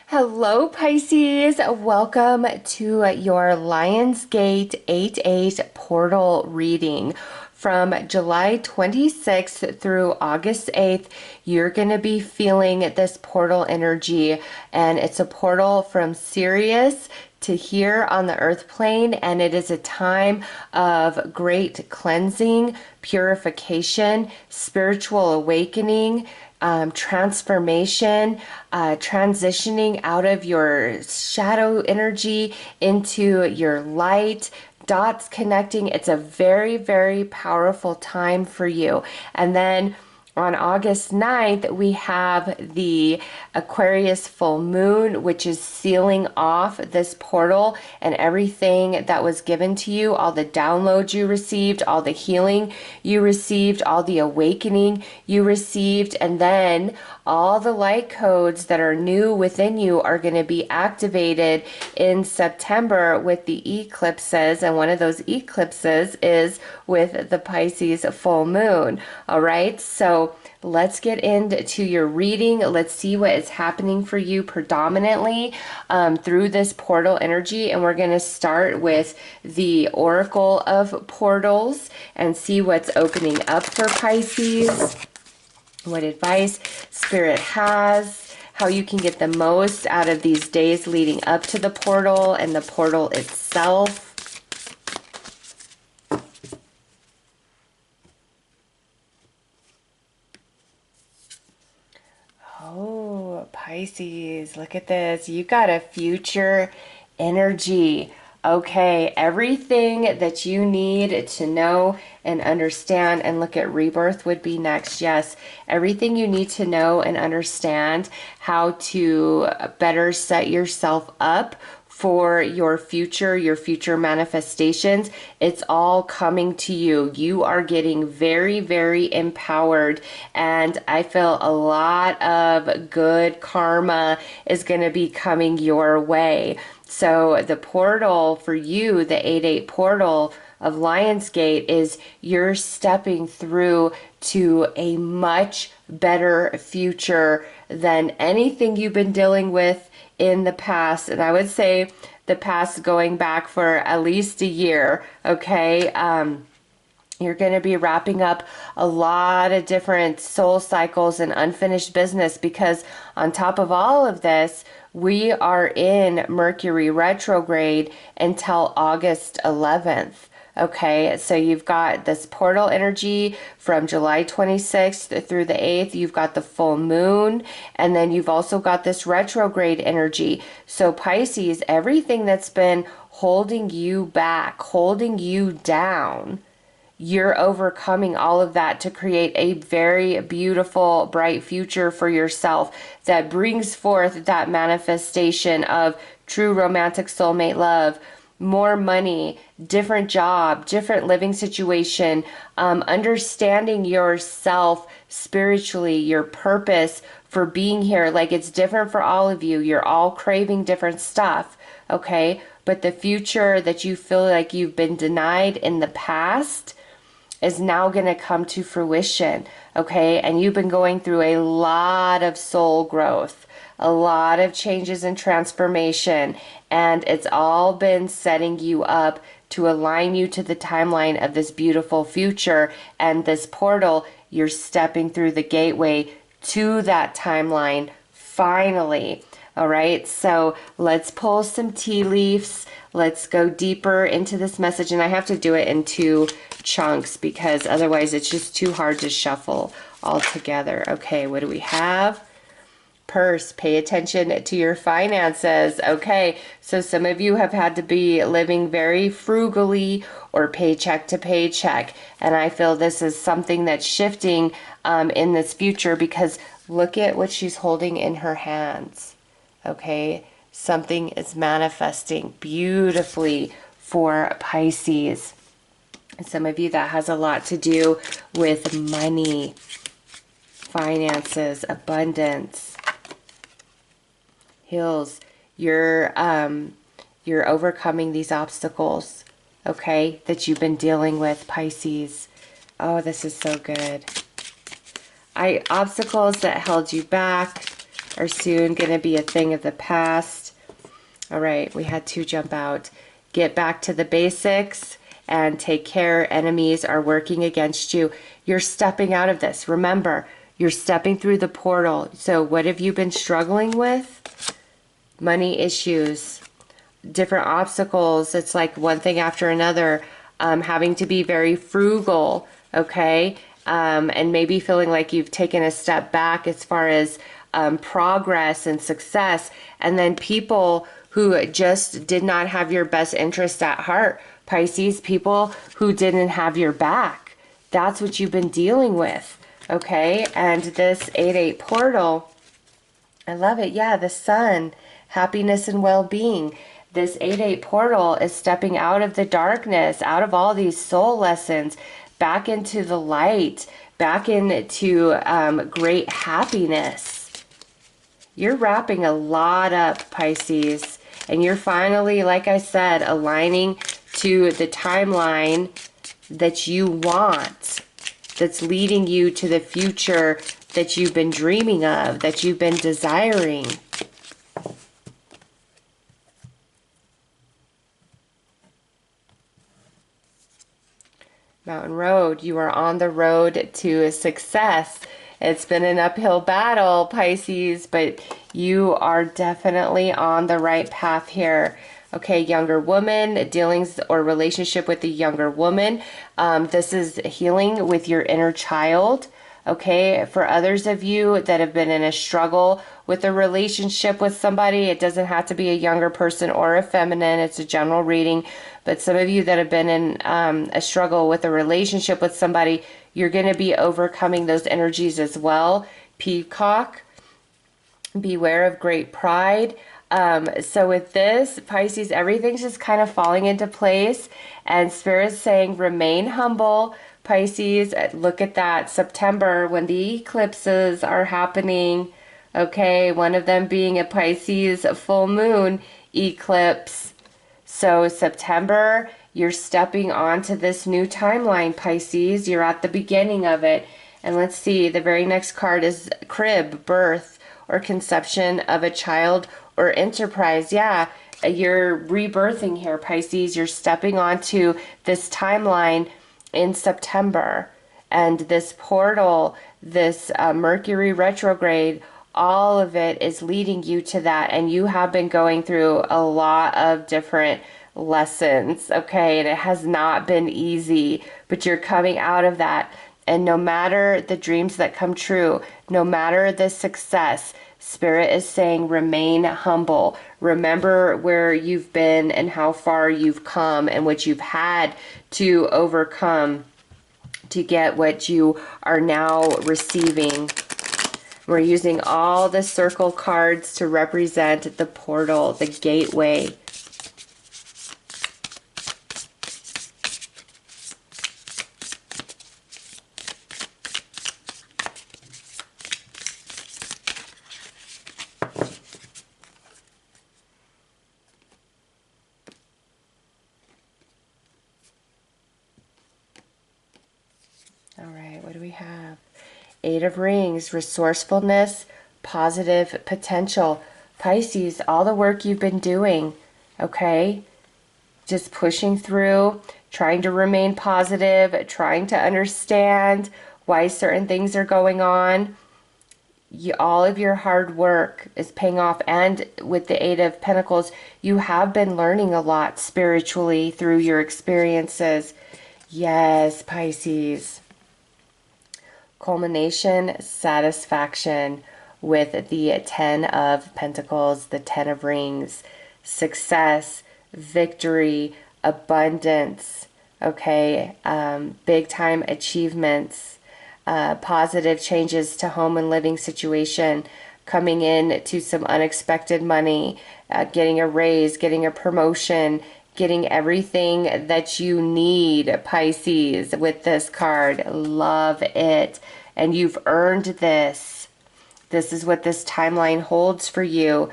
Hello, Pisces. Welcome to your Lionsgate 8/8 portal reading. From July 26th through August 8th, you're going to be feeling this portal energy, and it's a portal from Sirius to here on the earth plane, and it is a time of great cleansing, purification, spiritual awakening, transformation, transitioning out of your shadow energy into your light, dots connecting. It's a very, very powerful time for you. And then on August 9th, we have the Aquarius full moon, which is sealing off this portal and everything that was given to you, all the downloads you received, all the healing you received, all the awakening you received, and then all the light codes that are new within you are going to be activated in September with the eclipses, and one of those eclipses is with the Pisces full moon. All right, so let's get into your reading. Let's see what is happening for you predominantly through this portal energy. And we're going to start with the Oracle of Portals and see what's opening up for Pisces, what advice Spirit has, how you can get the most out of these days leading up to the portal and the portal itself. Oh, Pisces, look at this. You got a future energy. Okay, everything that you need to know and understand, and look at Rebirth would be next. Yes, everything you need to know and understand how to better set yourself up for your future manifestations. It's all coming to you. You are getting very, very empowered, and I feel a lot of good karma is going to be coming your way. So the portal for you, the 8/8 portal of Lionsgate, is you're stepping through to a much better future than anything you've been dealing with in the past. And I would say the past going back for at least a year. Okay. You're going to be wrapping up a lot of different soul cycles and unfinished business, because on top of all of this, we are in Mercury retrograde until August 11th. Okay, so you've got this portal energy from July 26th through the 8th. You've got the full moon, and then you've also got this retrograde energy. So Pisces, everything that's been holding you back, holding you down, you're overcoming all of that to create a very beautiful, bright future for yourself that brings forth that manifestation of true romantic soulmate love, more money, different job, different living situation, understanding yourself spiritually, your purpose for being here. Like, it's different for all of you. You're all craving different stuff, okay? But the future that you feel like you've been denied in the past is now going to come to fruition, okay? And you've been going through a lot of soul growth, a lot of changes and transformation, and it's all been setting you up to align you to the timeline of this beautiful future. And this portal, you're stepping through the gateway to that timeline finally. All right, so let's pull some tea leaves. Let's go deeper into this message, and I have to do it in two chunks because otherwise it's just too hard to shuffle all together. Okay, what do we have? Purse, pay attention to your finances. Okay, so some of you have had to be living very frugally or paycheck to paycheck, and I feel this is something that's shifting in this future, because look at what she's holding in her hands. Okay, something is manifesting beautifully for Pisces. Some of you, that has a lot to do with money, finances, abundance. Hills, you're overcoming these obstacles, okay, that you've been dealing with, Pisces. Oh, this is so good. Obstacles that held you back, are soon going to be a thing of the past. All right, we had 2 jump out. Get back to the basics and take care. Enemies are working against you. You're stepping out of this. Remember, you're stepping through the portal. So what have you been struggling with? Money issues, different obstacles. It's like one thing after another. Having to be very frugal, okay? And maybe feeling like you've taken a step back as far as progress and success. And then people who just did not have your best interest at heart. Pisces, people who didn't have your back. That's what you've been dealing with, okay? And this 8-8 portal, I love it. Yeah, the sun, happiness and well-being. This 8-8 portal is stepping out of the darkness, out of all these soul lessons, back into the light, back into great happiness. You're wrapping a lot up, Pisces, and you're finally, like I said, aligning to the timeline that you want, that's leading you to the future that you've been dreaming of, that you've been desiring. Mountain Road, you are on the road to success. It's been an uphill battle, Pisces, but you are definitely on the right path here. Okay, younger woman, dealings or relationship with a younger woman. This is healing with your inner child. Okay, for others of you that have been in a struggle with a relationship with somebody, it doesn't have to be a younger person or a feminine, it's a general reading. But some of you that have been in a struggle with a relationship with somebody, you're going to be overcoming those energies as well. Peacock, beware of great pride. So with this, Pisces, everything's just kind of falling into place. And Spirit's saying, remain humble. Pisces, look at that. September, when the eclipses are happening. Okay, one of them being a Pisces full moon eclipse. So September, you're stepping onto this new timeline, Pisces. You're at the beginning of it. And let's see, the very next card is crib, birth, or conception of a child or enterprise. Yeah, you're rebirthing here, Pisces. You're stepping onto this timeline in September. And this portal, this Mercury retrograde, all of it is leading you to that. And you have been going through a lot of different lessons, okay? And it has not been easy, but you're coming out of that. And no matter the dreams that come true, no matter the success, Spirit is saying remain humble. Remember where you've been and how far you've come and what you've had to overcome to get what you are now receiving. We're using all the circle cards to represent the portal, the gateway. All right, what do we have? 8 of Rings, resourcefulness, positive potential. Pisces, all the work you've been doing, okay? Just pushing through, trying to remain positive, trying to understand why certain things are going on. All of your hard work is paying off. And with the 8 of Pentacles, you have been learning a lot spiritually through your experiences. Yes, Pisces. Culmination, satisfaction with the 10 of Pentacles, the 10 of Rings, success, victory, abundance, okay, big time achievements, positive changes to home and living situation, coming in to some unexpected money, getting a raise, getting a promotion, getting everything that you need, Pisces, with this card. Love it. And you've earned this. This is what this timeline holds for you.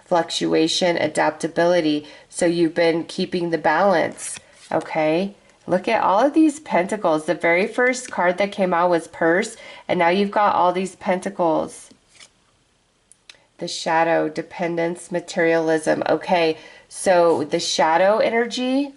Fluctuation, adaptability. So you've been keeping the balance, okay? Look at all of these pentacles. The very first card that came out was purse, and now you've got all these pentacles. The shadow, dependence, materialism. Okay, so the shadow energy,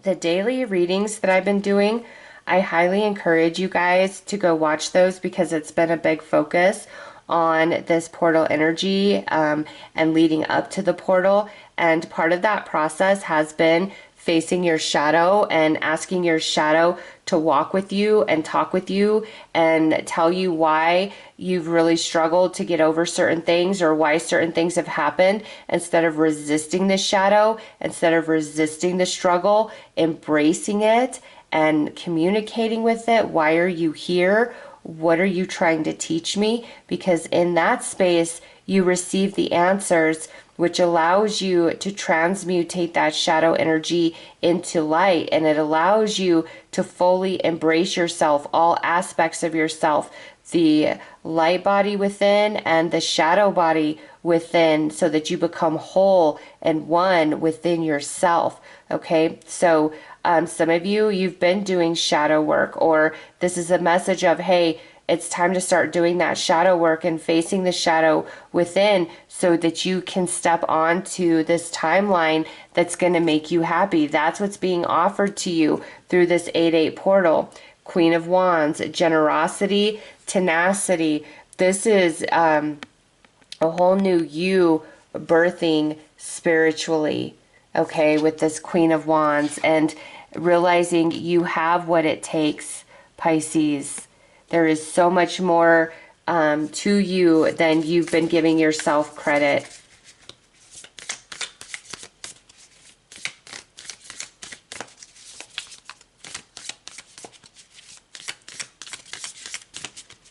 the daily readings that I've been doing, I highly encourage you guys to go watch those because it's been a big focus on this portal energy and leading up to the portal. And part of that process has been facing your shadow and asking your shadow to walk with you and talk with you and tell you why you've really struggled to get over certain things or why certain things have happened. Instead of resisting the shadow, instead of resisting the struggle, embracing it and communicating with it. Why are you here? What are you trying to teach me? Because in that space, you receive the answers, which allows you to transmutate that shadow energy into light. And it allows you to fully embrace yourself, all aspects of yourself, the light body within and the shadow body within, so that you become whole and one within yourself. Okay, so some of you, you've been doing shadow work, or this is a message of, hey, it's time to start doing that shadow work and facing the shadow within so that you can step onto this timeline that's going to make you happy. That's what's being offered to you through this 8/8 portal. Queen of Wands, generosity, tenacity. This is a whole new you birthing spiritually, okay, with this Queen of Wands, and realizing you have what it takes, Pisces. There is so much more to you than you've been giving yourself credit.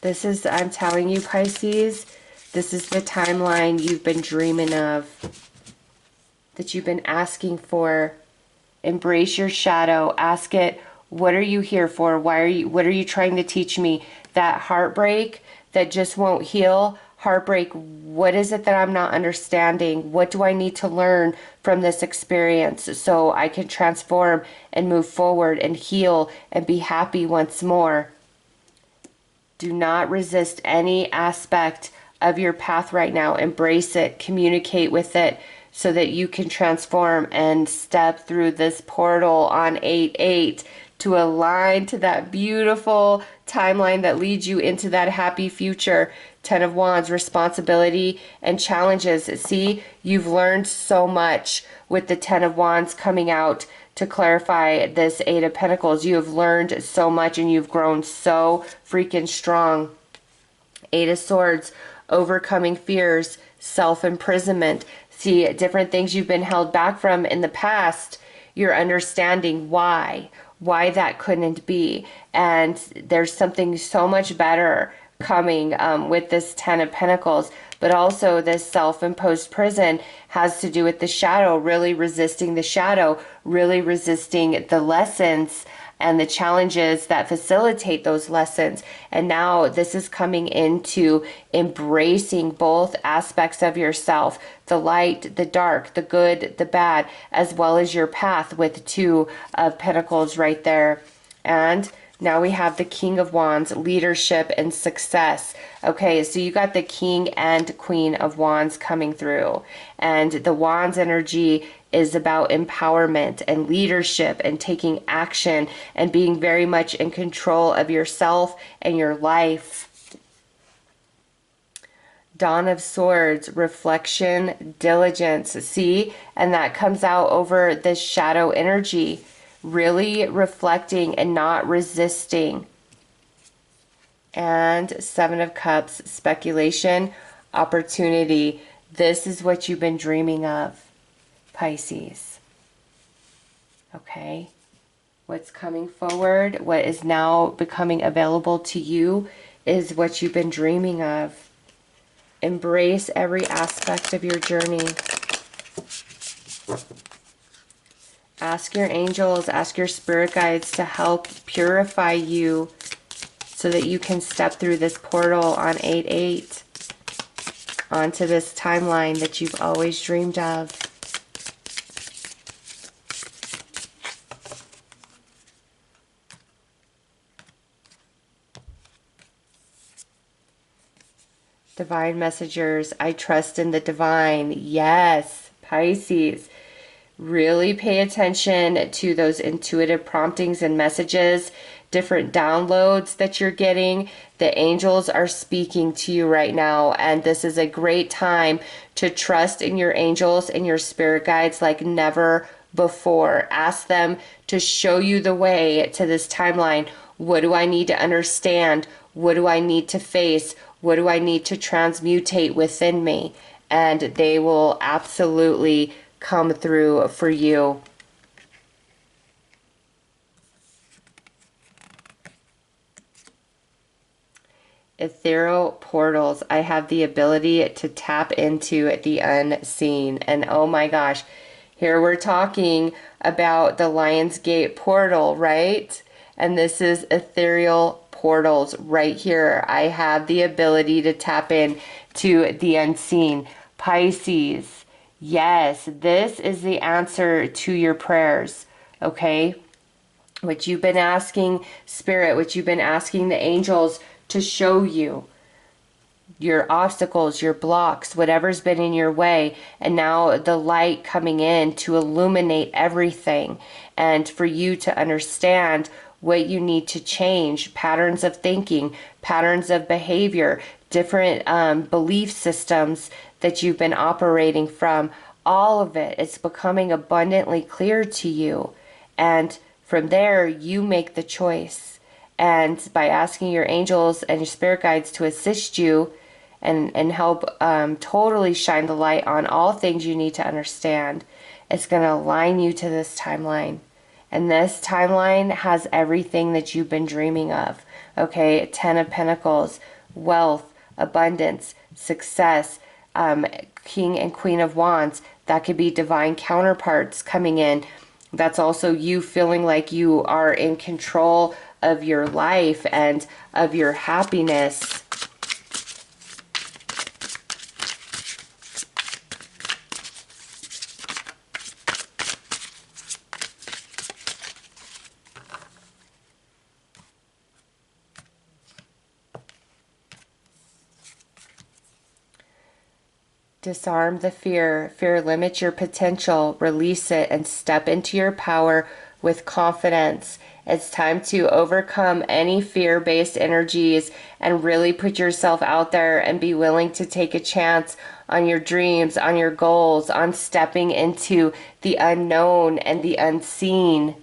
This is, I'm telling you, Pisces, this is the timeline you've been dreaming of, that you've been asking for. Embrace your shadow. Ask it, what are you here for? What are you trying to teach me? That heartbreak that just won't heal, heartbreak, what is it that I'm not understanding? What do I need to learn from this experience so I can transform and move forward and heal and be happy once more? Do not resist any aspect of your path right now. Embrace it, communicate with it, so that you can transform and step through this portal on 8/8 to align to that beautiful timeline that leads you into that happy future. 10 of Wands, responsibility and challenges. See, you've learned so much with the 10 of Wands coming out to clarify this 8 of Pentacles. You have learned so much and you've grown so freaking strong. 8 of Swords, overcoming fears, self-imprisonment. See, different things you've been held back from in the past, you're understanding why that couldn't be. And there's something so much better coming with this 10 of Pentacles. But also this self-imposed prison has to do with the shadow, really resisting the shadow, really resisting the lessons and the challenges that facilitate those lessons. And now this is coming into embracing both aspects of yourself, the light, the dark, the good, the bad, as well as your path with 2 of Pentacles right there. And now we have the King of Wands, leadership and success. Okay, so you got the King and Queen of Wands coming through. And the Wands energy is about empowerment and leadership and taking action and being very much in control of yourself and your life. Dawn of Swords, reflection, diligence. See, and that comes out over this shadow energy. Really reflecting and not resisting. And 7 of Cups, speculation, opportunity. This is what you've been dreaming of, Pisces. Okay? What's coming forward, what is now becoming available to you, is what you've been dreaming of. Embrace every aspect of your journey. Ask your angels, ask your spirit guides to help purify you so that you can step through this portal on 8/8 onto this timeline that you've always dreamed of. Divine messengers, I trust in the divine. Yes, Pisces. Really pay attention to those intuitive promptings and messages, different downloads that you're getting. The angels are speaking to you right now, and this is a great time to trust in your angels and your spirit guides like never before. Ask them to show you the way to this timeline. What do I need to understand? What do I need to face? What do I need to transmutate within me? And they will absolutely come through for you. Ethereal portals. I have the ability to tap into the unseen. And oh my gosh, here we're talking about the Lionsgate portal, right? And this is ethereal portals right here. I have the ability to tap in to the unseen. Pisces. Yes, this is the answer to your prayers, okay? What you've been asking Spirit, what you've been asking the angels to show you, your obstacles, your blocks, whatever's been in your way, and now the light coming in to illuminate everything and for you to understand what you need to change, patterns of thinking, patterns of behavior, different belief systems that you've been operating from. All of it is becoming abundantly clear to you. And from there, you make the choice. And by asking your angels and your spirit guides to assist you and help totally shine the light on all things you need to understand, it's going to align you to this timeline. And this timeline has everything that you've been dreaming of. Okay, 10 of Pentacles, wealth, abundance, success, King and Queen of Wands. That could be divine counterparts coming in. That's also you feeling like you are in control of your life and of your happiness. Disarm the fear. Fear limits your potential. Release it and step into your power with confidence. It's time to overcome any fear-based energies and really put yourself out there and be willing to take a chance on your dreams, on your goals, on stepping into the unknown and the unseen.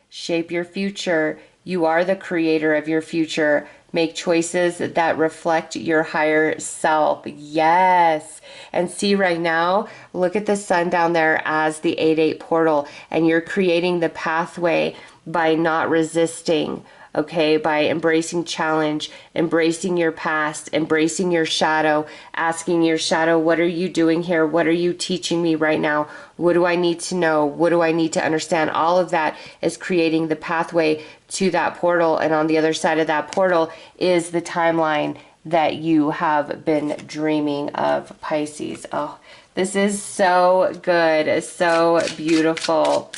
Shape your future. You are the creator of your future. Make choices that reflect your higher self. Yes. And see right now, look at the sun down there as the 8-8 portal, and you're creating the pathway by not resisting. Okay, by embracing challenge, embracing your past, embracing your shadow, asking your shadow, what are you doing here? What are you teaching me right now? What do I need to know? What do I need to understand? All of that is creating the pathway to that portal. And on the other side of that portal is the timeline that you have been dreaming of, Pisces. Oh, this is so good, so beautiful.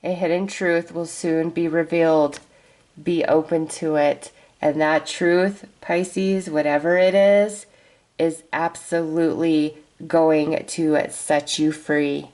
A hidden truth will soon be revealed. Be open to it. And that truth, Pisces, whatever it is absolutely going to set you free.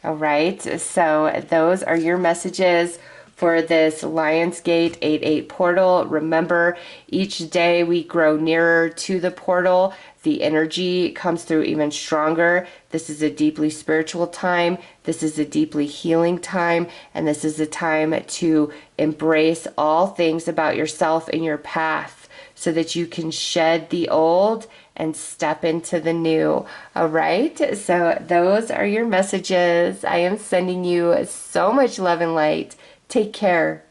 All right, so those are your messages for this Lionsgate 8-8 portal. Remember, each day we grow nearer to the portal. The energy comes through even stronger. This is a deeply spiritual time. This is a deeply healing time. And this is a time to embrace all things about yourself and your path so that you can shed the old and step into the new. All right, so those are your messages. I am sending you so much love and light. Take care.